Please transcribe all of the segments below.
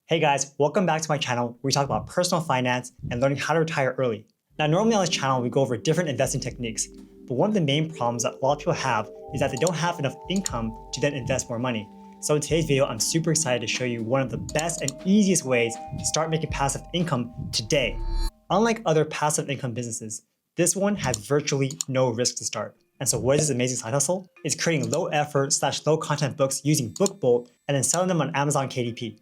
Hey guys, welcome back to my channel where we talk about personal finance and learning how to retire early. Now, normally on this channel, we go over different investing techniques, but one of the main problems that a lot of people have is that they don't have enough income to then invest more money. So in today's video, I'm super excited to show you one of the best and easiest ways to start making passive income today. Unlike other passive income businesses, this one has virtually no risk to start. And so what is this amazing side hustle? It's creating low effort / low content books using BookBolt and then selling them on Amazon KDP.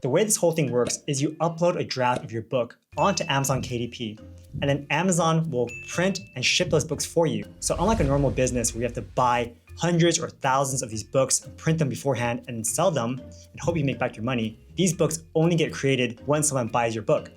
The way this whole thing works is you upload a draft of your book onto Amazon KDP, and then Amazon will print and ship those books for you. So unlike a normal business where you have to buy hundreds or thousands of these books, print them beforehand, and then sell them and hope you make back your money, these books only get created when someone buys your book.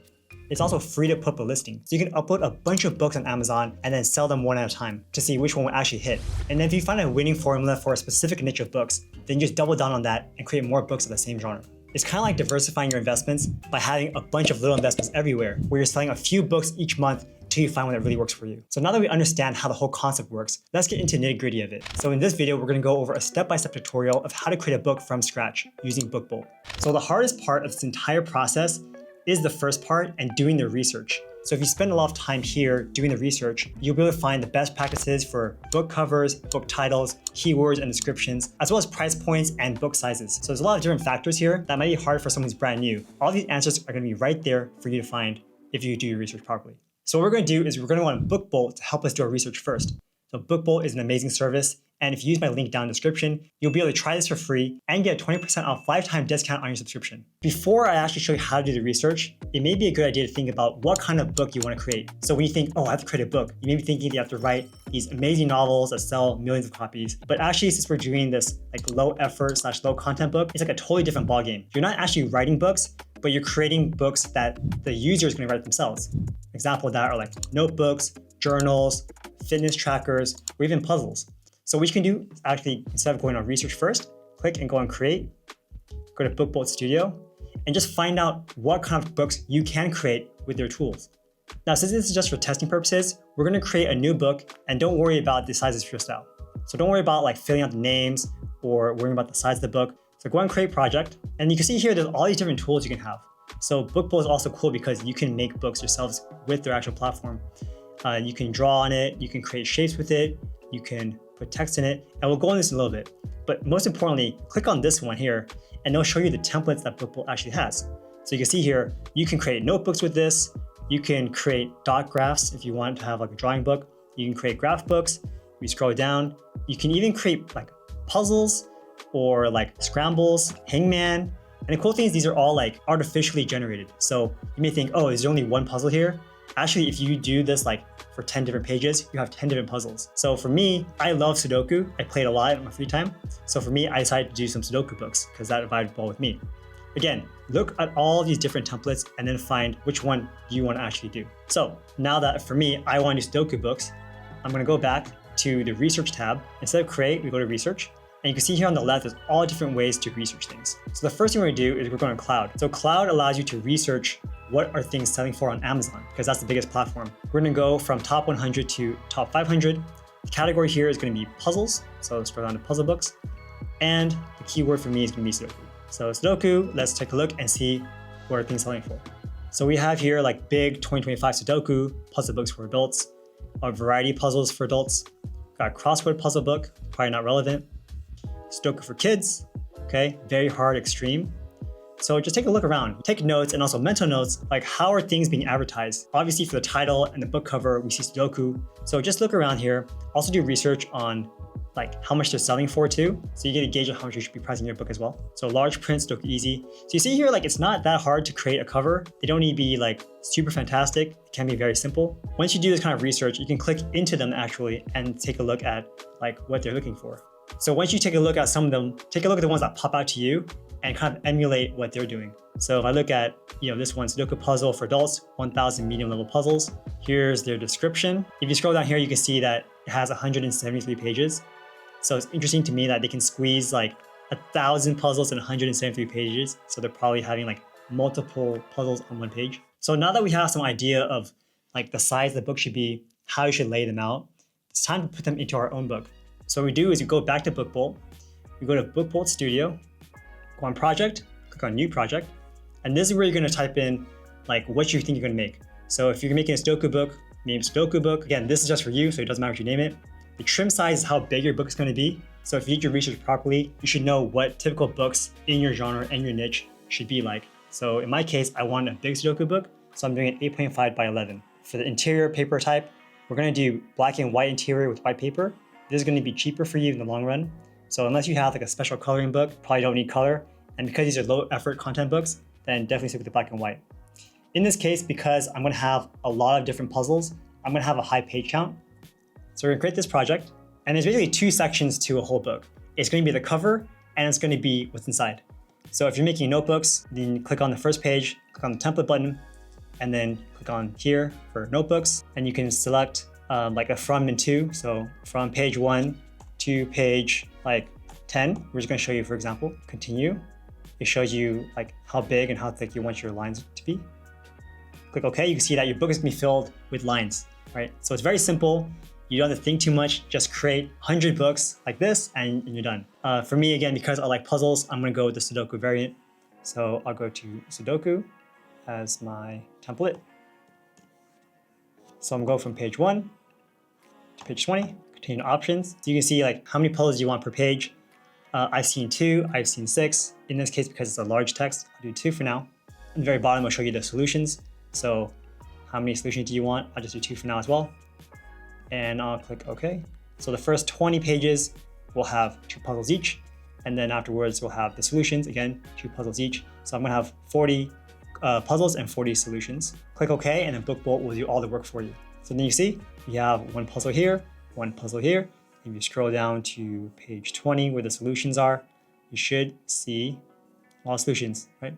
It's also free to put up a listing. So you can upload a bunch of books on Amazon and then sell them one at a time to see which one will actually hit. And then if you find a winning formula for a specific niche of books, then you just double down on that and create more books of the same genre. It's kind of like diversifying your investments by having a bunch of little investments everywhere, where you're selling a few books each month until you find one that really works for you. So now that we understand how the whole concept works, let's get into the nitty-gritty of it. So in this video, we're going to go over a step-by-step tutorial of how to create a book from scratch using BookBolt. So the hardest part of this entire process is the first part and doing the research. So if you spend a lot of time here doing the research, you'll be able to find the best practices for book covers, book titles, keywords and descriptions, as well as price points and book sizes. So there's a lot of different factors here that might be hard for someone who's brand new. All these answers are going to be right there for you to find if you do your research properly. So what we're going to do is we're going to want BookBolt to help us do our research first. So BookBolt is an amazing service, and if you use my link down in the description, you'll be able to try this for free and get a 20% off lifetime discount on your subscription. Before I actually show you how to do the research, it may be a good idea to think about what kind of book you want to create. So when you think, oh, I have to create a book, you may be thinking you have to write these amazing novels that sell millions of copies. But actually, since we're doing this like low effort / low content book, it's like a totally different ballgame. You're not actually writing books, but you're creating books that the user is going to write themselves. Example of that are like notebooks, journals, fitness trackers, or even puzzles. So what you can do is actually, instead of going on research first, click and go on create, go to BookBolt Studio, and just find out what kind of books you can create with their tools. Now, since this is just for testing purposes, we're going to create a new book, and don't worry about the sizes stressed out. So don't worry about like filling out the names or worrying about the size of the book. So go and create project, and you can see here there's all these different tools you can have. So BookBolt is also cool because you can make books yourselves with their actual platform. You can draw on it, you can create shapes with it, you can put text in it, and we'll go on this in a little bit. But most importantly, click on this one here, and it'll show you the templates that BookBolt actually has. So you can see here, you can create notebooks with this, you can create dot graphs if you want to have like a drawing book, you can create graph books. We scroll down, you can even create like puzzles or like scrambles, hangman. And the cool thing is these are all like artificially generated. So you may think, oh, is there only one puzzle here? Actually, if you do this like for 10 different pages, you have 10 different puzzles. So for me, I love Sudoku. I play it a lot in my free time. So for me, I decided to do some Sudoku books because that vibed well with me. Again, look at all these different templates and then find which one you want to actually do. So now that for me, I want to do Sudoku books, I'm going to go back to the research tab. Instead of create, we go to research. And you can see here on the left, there's all different ways to research things. So the first thing we're going to do is we're going to Cloud. So Cloud allows you to research what are things selling for on Amazon, because that's the biggest platform. We're going to go from top 100 to top 500. The category here is going to be puzzles. So let's scroll down to puzzle books. And the keyword for me is going to be Sudoku. So Sudoku, let's take a look and see what are things selling for. So we have here like big 2025 Sudoku, puzzle books for adults, a variety puzzles for adults, got a crossword puzzle book, probably not relevant. Sudoku for kids, okay, very hard, extreme. So just take a look around, take notes and also mental notes, like how are things being advertised? Obviously for the title and the book cover, we see Sudoku. So just look around here, also do research on like how much they're selling for too. So you get a gauge of how much you should be pricing your book as well. So large print, Sudoku easy. So you see here, like it's not that hard to create a cover. They don't need to be like super fantastic. It can be very simple. Once you do this kind of research, you can click into them actually and take a look at like what they're looking for. So once you take a look at some of them, take a look at the ones that pop out to you and kind of emulate what they're doing. So if I look at, this one, Sudoku puzzle for adults, 1,000 medium level puzzles. Here's their description. If you scroll down here, you can see that it has 173 pages. So it's interesting to me that they can squeeze like 1,000 puzzles in 173 pages. So they're probably having like multiple puzzles on one page. So now that we have some idea of like the size the book should be, how you should lay them out, it's time to put them into our own book. So what we do is we go back to BookBolt, we go to BookBolt Studio, go on project, click on new project, And this is where you're going to type in like what you think you're going to make. So if you're making a Sudoku book, name Sudoku book. Again, this is just for you, so it doesn't matter what you name it. The trim size is how big your book is going to be. So if you did your research properly, you should know what typical books in your genre and your niche should be like. So in my case, I want a big Sudoku book, so I'm doing an 8.5 by 11. For the interior paper type, we're going to do black and white interior with white paper. This is going to be cheaper for you in the long run. So unless you have like a special coloring book, probably don't need color. And because these are low effort content books, then definitely stick with the black and white. In this case, because I'm going to have a lot of different puzzles, I'm going to have a high page count. So we're going to create this project. And there's basically 2 sections to a whole book. It's going to be the cover and it's going to be what's inside. So if you're making notebooks, then you click on the first page, click on the template button, and then click on here for notebooks. And you can select like a from and to. So from page 1 to page like 10, we're just going to show you, for example, continue. It shows you like how big and how thick you want your lines to be. Click OK, you can see that your book is going to be filled with lines, right? So it's very simple. You don't have to think too much, just create 100 books like this and you're done. For me, again, because I like puzzles, I'm gonna go with the Sudoku variant. So I'll go to Sudoku as my template. So I'm gonna go from page 1 to page 20, continue options. So you can see like how many puzzles you want per page. I've seen 2, I've seen 6. In this case, because it's a large text, I'll do 2 for now. On the very bottom, I'll show you the solutions. So how many solutions do you want? I'll just do 2 for now as well. And I'll click OK. So the first 20 pages will have 2 puzzles each. And then afterwards, we'll have the solutions, again, 2 puzzles each. So I'm gonna have 40 puzzles and 40 solutions. Click OK, and then BookBolt will do all the work for you. So then you see, you have 1 puzzle here, 1 puzzle here. If you scroll down to page 20 where the solutions are, you should see all solutions, right?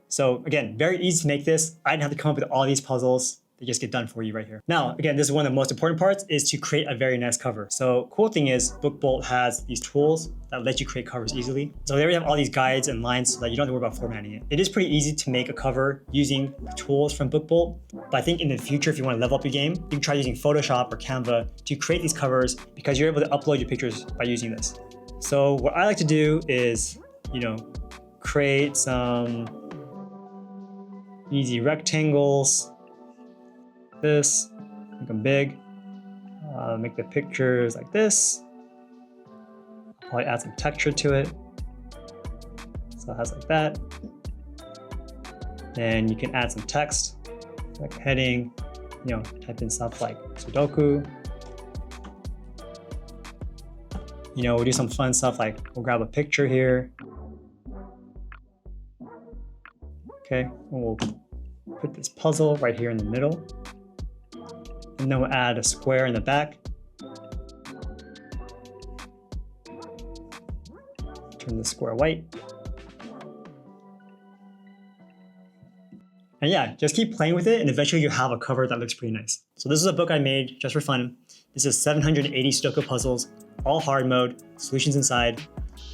So again, very easy to make this. I didn't have to come up with all these puzzles. They just get done for you right here. Now, again, this is one of the most important parts is to create a very nice cover. So cool thing is BookBolt has these tools that let you create covers easily. So they already have all these guides and lines so that you don't have to worry about formatting it. It is pretty easy to make a cover using tools from BookBolt. But I think in the future, if you want to level up your game, you can try using Photoshop or Canva to create these covers because you're able to upload your pictures by using this. So what I like to do is, create some easy rectangles. This, make them big, make the pictures like this. Probably add some texture to it. So it has like that. Then you can add some text, like a heading, type in stuff like Sudoku. We'll do some fun stuff like we'll grab a picture here. Okay, and we'll put this puzzle right here in the middle. And then we'll add a square in the back. Turn the square white. And yeah, just keep playing with it and eventually you'll have a cover that looks pretty nice. So this is a book I made just for fun. This is 780 Sudoku puzzles, all hard mode, solutions inside.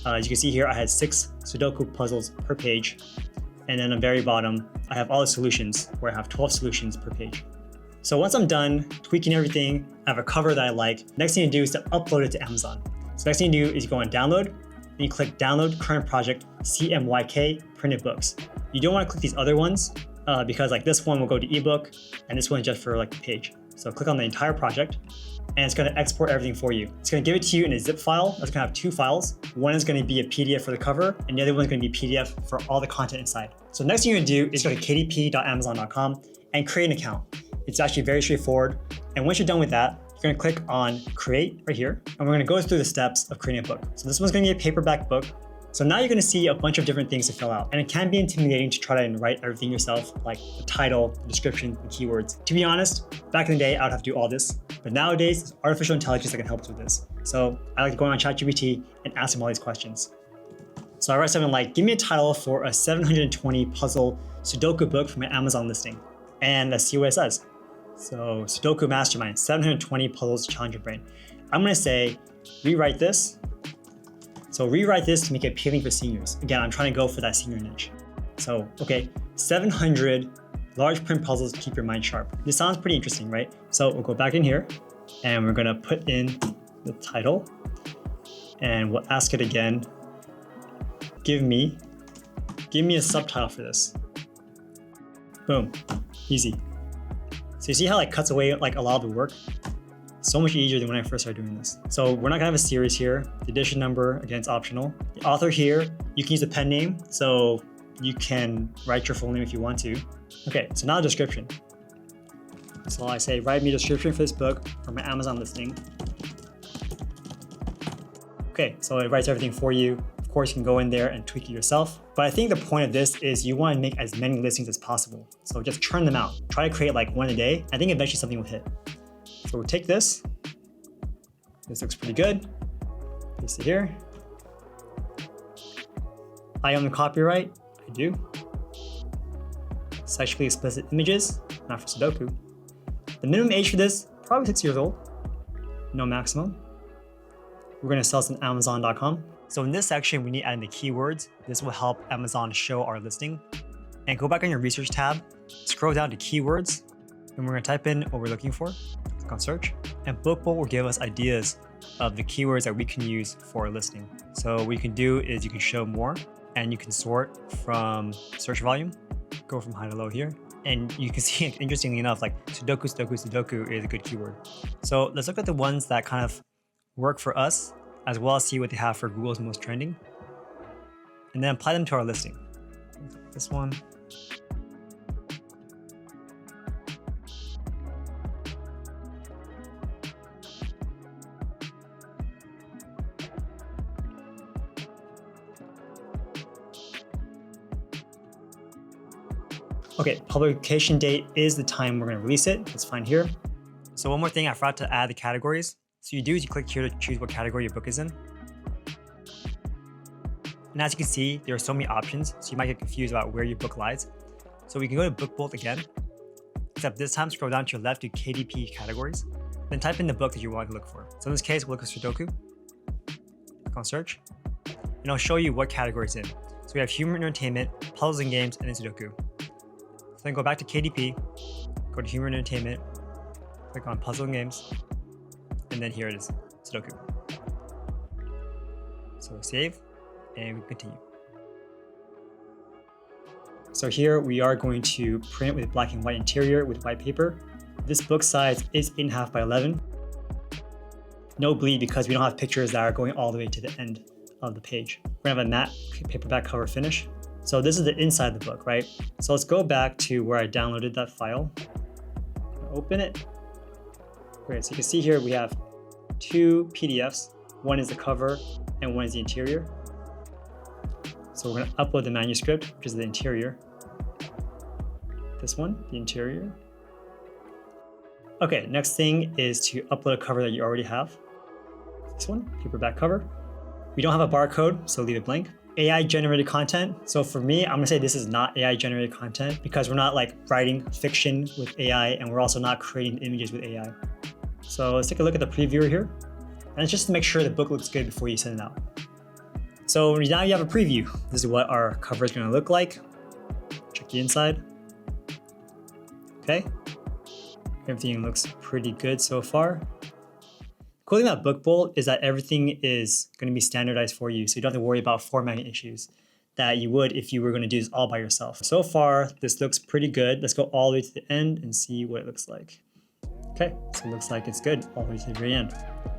As you can see here, I had 6 Sudoku puzzles per page. And then on the very bottom, I have all the solutions where I have 12 solutions per page. So once I'm done tweaking everything, I have a cover that I like. Next thing to do is to upload it to Amazon. So next thing you do is you go on download, and you click download current project CMYK printed books. You don't want to click these other ones because like this one will go to ebook and this one is just for like the page. So click on the entire project and it's going to export everything for you. It's going to give it to you in a zip file. That's going to have 2 files. One is going to be a PDF for the cover and the other one is going to be PDF for all the content inside. So next thing you're going to do is go to kdp.amazon.com and create an account. It's actually very straightforward. And once you're done with that, you're going to click on create right here. And we're going to go through the steps of creating a book. So this one's going to be a paperback book. So now you're going to see a bunch of different things to fill out. And it can be intimidating to try to write everything yourself, like the title, the description, the keywords. To be honest, back in the day, I would have to do all this. But nowadays, there's artificial intelligence that can help us with this. So I like to go on ChatGPT and ask them all these questions. So I write something like, give me a title for a 720 puzzle Sudoku book from an Amazon listing. And let's see what it says. So Sudoku Mastermind, 720 puzzles to challenge your brain. I'm going to say, rewrite this. So rewrite this to make it appealing for seniors. Again, I'm trying to go for that senior niche. So, okay, 700 large print puzzles to keep your mind sharp. This sounds pretty interesting, right? So we'll go back in here and we're going to put in the title and we'll ask it again. Give me a subtitle for this. Boom, easy. So you see how it cuts away like a lot of the work? So much easier than when I first started doing this. So we're not gonna have a series here. The edition number, again, it's optional. The author here, you can use a pen name, so you can write your full name if you want to. Okay, so now the description. So I say, write me a description for this book for my Amazon listing. Okay, so it writes everything for you. Of course, you can go in there and tweak it yourself. But I think the point of this is you want to make as many listings as possible. So just churn them out. Try to create like one a day. I think eventually something will hit. So we'll take this. This looks pretty good. Paste it here. I own the copyright. I do. Sexually explicit images, not for Sudoku. The minimum age for this, probably 6 years old. No maximum. We're gonna sell this on Amazon.com. So in this section, we need to add in the keywords. This will help Amazon show our listing. And go back on your research tab, scroll down to keywords, and we're gonna type in what we're looking for. Click on search. And Bookbolt will give us ideas of the keywords that we can use for a listing. So what you can do is you can show more, and you can sort from search volume, go from high to low here. And you can see, interestingly enough, like Sudoku, Sudoku, Sudoku is a good keyword. So let's look at the ones that kind of work for us, as well as see what they have for Google's most trending, and then apply them to our listing. This one. Okay, publication date is the time we're going to release it. Let's find here. So one more thing, I forgot to add the categories. So you do is you click here to choose what category your book is in. And as you can see, there are so many options, so you might get confused about where your book lies. So we can go to Bookbolt again, except this time scroll down to your left to KDP categories, then type in the book that you want to look for. So in this case, we'll look for Sudoku. Click on search, and I'll show you what category it's in. So we have humor and entertainment, puzzles and games, and then Sudoku. So then go back to KDP, go to humor and entertainment, click on puzzle and games, and then here it is, Sudoku. So save, and we continue. So here we are going to print with black and white interior with white paper. This book size is 8.5 by 11. No bleed because we don't have pictures that are going all the way to the end of the page. We're gonna have a matte paperback cover finish. So this is the inside of the book, right? So let's go back to where I downloaded that file. Open it. Great, so you can see here we have two PDFs. One is the cover and one is the interior. So we're gonna upload the manuscript, which is the interior. This one, the interior. Okay, next thing is to upload a cover that you already have. This one, paperback cover. We don't have a barcode, so leave it blank. AI generated content. So for me, I'm gonna say this is not AI generated content because we're not like writing fiction with AI and we're also not creating images with AI. So let's take a look at the previewer here. And it's just to make sure the book looks good before you send it out. So now you have a preview. This is what our cover is gonna look like. Check the inside. Okay. Everything looks pretty good so far. Cool thing about Bookbolt is that everything is going to be standardized for you, so you don't have to worry about formatting issues that you would if you were going to do this all by yourself. So far, this looks pretty good. Let's go all the way to the end and see what it looks like. Okay, so it looks like it's good all the way to the very end.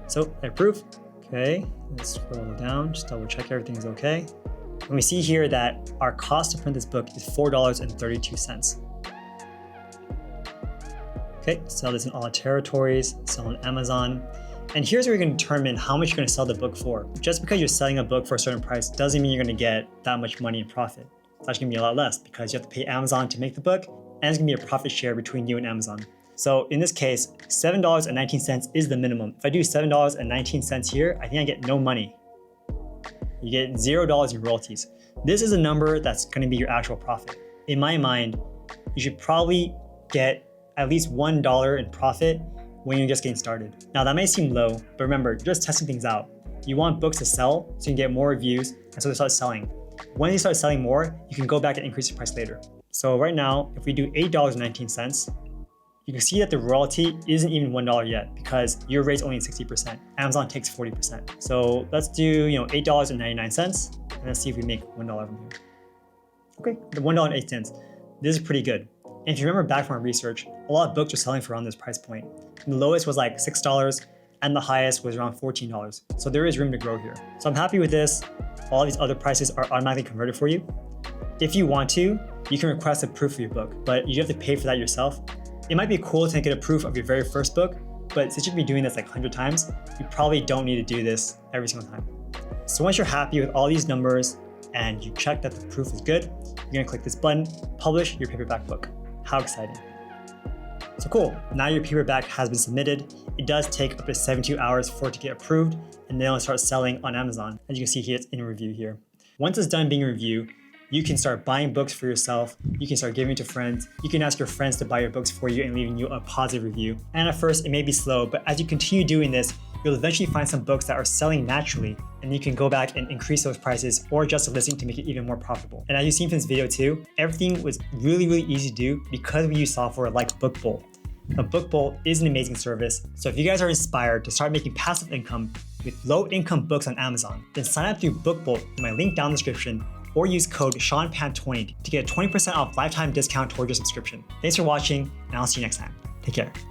So I approve. Okay, let's scroll down, just double check everything is okay. And we see here that our cost to print this book is $4.32. Okay, sell this in all territories, sell on Amazon. And here's where you're going to determine how much you're going to sell the book for. Just because you're selling a book for a certain price doesn't mean you're going to get that much money in profit. It's actually going to be a lot less because you have to pay Amazon to make the book, and it's going to be a profit share between you and Amazon. So in this case, $7.19 is the minimum. If I do $7.19 here, I think I get no money. You get $0 in royalties. This is a number that's going to be your actual profit. In my mind, you should probably get at least $1 in profit when you're just getting started. Now that may seem low, but remember, you're just testing things out. You want books to sell so you can get more reviews and so they start selling. When you start selling more, you can go back and increase the price later. So right now, if we do $8.19, you can see that the royalty isn't even $1 yet because your rate's only 60%. Amazon takes 40%. So let's do $8.99 and let's see if we make $1 from here. Okay, the $1.08. This is pretty good. And if you remember back from our research, a lot of books were selling for around this price point. And the lowest was like $6 and the highest was around $14. So there is room to grow here. So I'm happy with this. All these other prices are automatically converted for you. If you want to, you can request a proof of your book, but you have to pay for that yourself. It might be cool to get a proof of your very first book, but since you've been doing this like 100 times, you probably don't need to do this every single time. So once you're happy with all these numbers and you check that the proof is good, you're gonna click this button, publish your paperback book. How exciting. So cool, now your paperback has been submitted. It does take up to 72 hours for it to get approved, and then it'll start selling on Amazon. As you can see here, it's in review here. Once it's done being reviewed, you can start buying books for yourself. You can start giving to friends. You can ask your friends to buy your books for you and leaving you a positive review. And at first, it may be slow, but as you continue doing this, you'll eventually find some books that are selling naturally, and you can go back and increase those prices or adjust the listing to make it even more profitable. And as you've seen from this video too, everything was really easy to do because we use software like BookBolt. Now, BookBolt is an amazing service, so if you guys are inspired to start making passive income with low-income books on Amazon, then sign up through BookBolt in my link down in the description, or use code SeanPan20 to get a 20% off lifetime discount towards your subscription. Thanks for watching, and I'll see you next time. Take care.